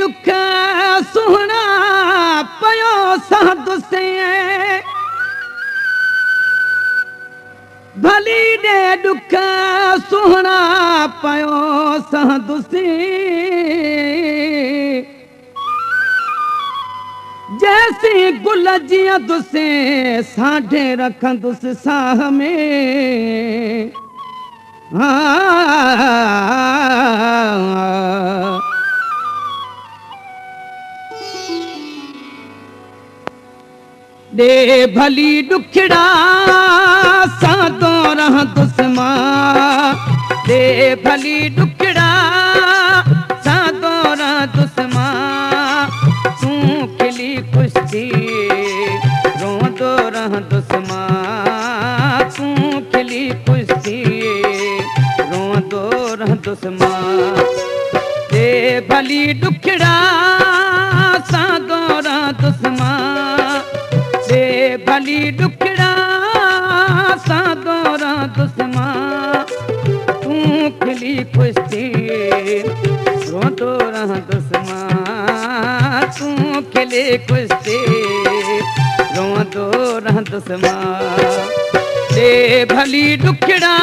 दुख सुहना पयो साधु से भली दे दुख सुहना पयो साधु से जैसी गुल जिया दुसे साढ़े रखन दुस साह में दे भली दुखड़ा सादो रह दुस्मा दे भली दुखड़ा सादो रह दुस्मा तू खिली खुशी रोंदो रह दुस्मा तू खिली खुशी रोंदो रह दुस्मा दे भली दुखड़ा सादो रह दुस्मा दे भली दुखड़ा सादो रह दुस्मा तू खिली खुशी रोंदो रह दुस्मा तू खिली खुशी रोंदो रह दुस्मा दे भली दुखड़ा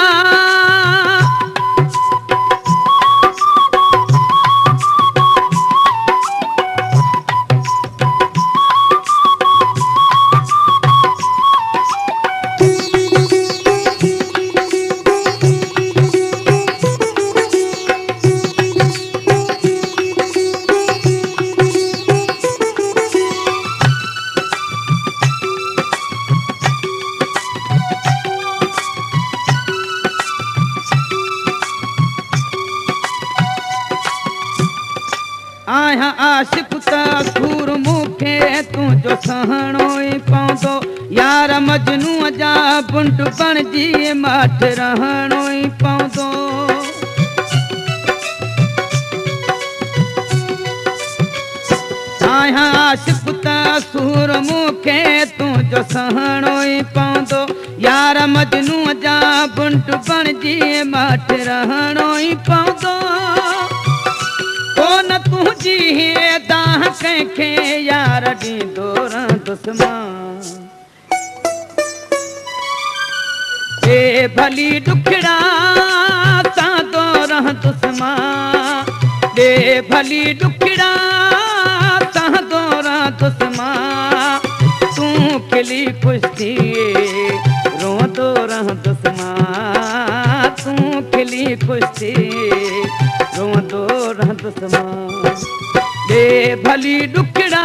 आया आशिक सूर मुखे तू जो सहणो पौंदो यार मजनू जा बुंड बण जी माठ रहणो पौंदो आया आशिक सूर मुखे तू जो सहणो पौंदो यार मजनू जा बुंड बण जी माठ रहणो पौंदो न तुझी दाह कंखे यार ॾींदो रह दुस्मा ए भली दुखड़ा सादो रह दुस्मा दे भली दुखड़ा सादो रह दुस्मा तू खिली खुशी रोंदो रह दुस्मा तू खिली खुशी रोंदो रह दुस्मा दे भली दुखड़ा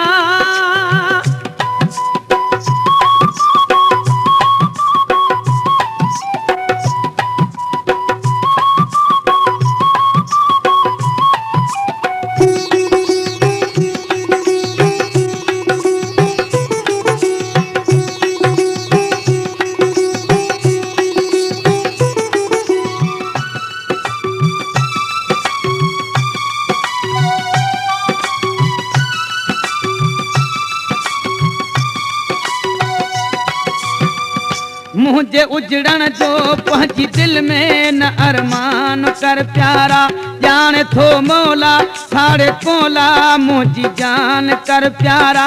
मुझे उजड़न जो पहुंची दिल में न अरमान कर प्यारा जान थो मौला साढ़े कोला मुझी जान कर प्यारा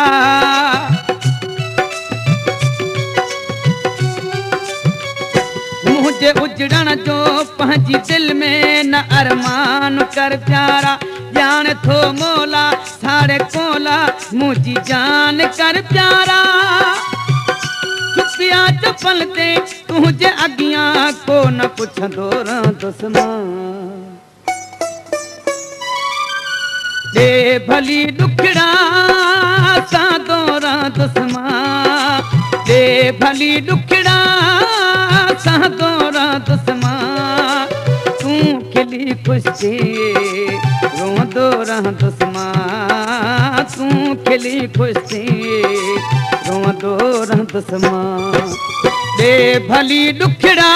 मुझे उजड़न जो पहुंची दिल में न अरमान कर प्यारा जान थो मौला साढ़े कोला मुझी जान कर प्यारा पिया चपलते तुझे अगिया को न पुछंदो रह दुस्मा दे भली दुखड़ा सादो रह दुस्मा दे भली दुखड़ा सादो रह दुस्मा तू खिली खुशी रोंदो रह दुस्मा तू खिली खुशी रोंदो रह दुस्मा दे भली दुखड़ा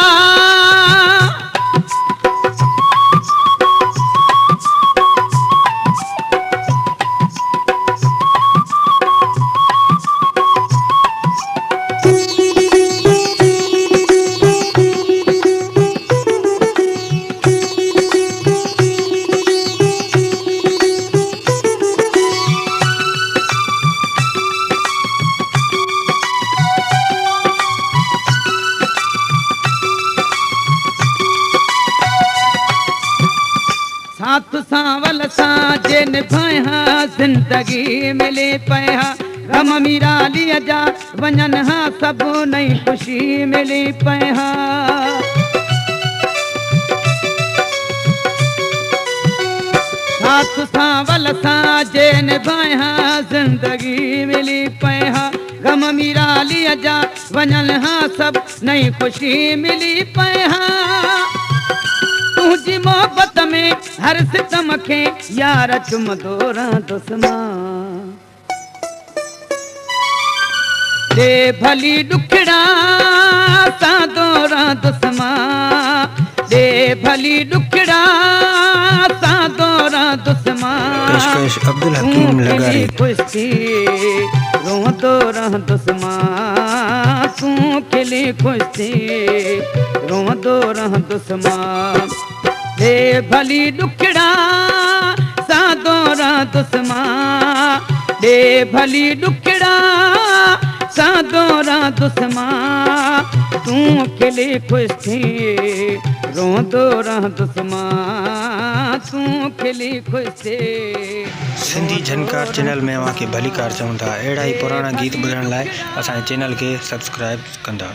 साथ सांवल साजे निभाया जिंदगी मिले पया गम मीरा लिया जा वञन हा सब नई खुशी मिली पया साथ सांवल साजे निभाया जिंदगी मिली पया गम मीरा लिया जा वञन हा सब नई खुशी मिली पया तुझी मोहब्बत में हर सितम खे यार चुम दोरा दुस्मा दे भली डुखड़ा सा दोरा दुस्मा दे भली डुखड़ा सा दोरा दुस्मा पेशकश अब्दुल हकीम लगारी खुशी रो दोरा दुस्मा तू खिली खुशी रो दोरा दुस्मा दे भली डुखड़ा सा दोरा दुस्मा दे भली डुखड़ा सा दोरा दुस्मा तू खिली खुश थी रो दोरा दुस्मा तू खिली खुश थी। सिंधी झनकार चैनल में अवां खे भली कार चऊं था। अहिड़ा ई पुराणा गीत ॿुधण लाइ असांजे चैनल खे सब्सक्राइब कंदा।